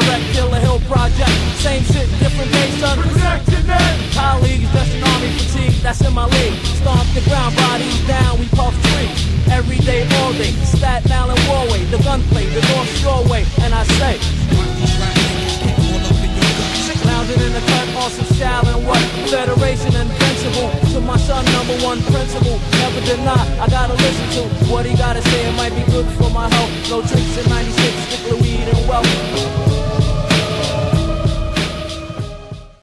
direct, Killer Hill Project. Same shit, different day, son. Colleagues dressed in army fatigue, that's in my league. Stomp the ground, bodies down, we puff trees. Every day, all day, Staten Island Warway, the gunplay, the North Shore way, and I say, lounging in the cut on some Shaolin, what? Federation invincible, to my son #1 principle. Never deny, I gotta listen to what he gotta say. It might be good for my health. No tricks in '96, strictly weed and wealth.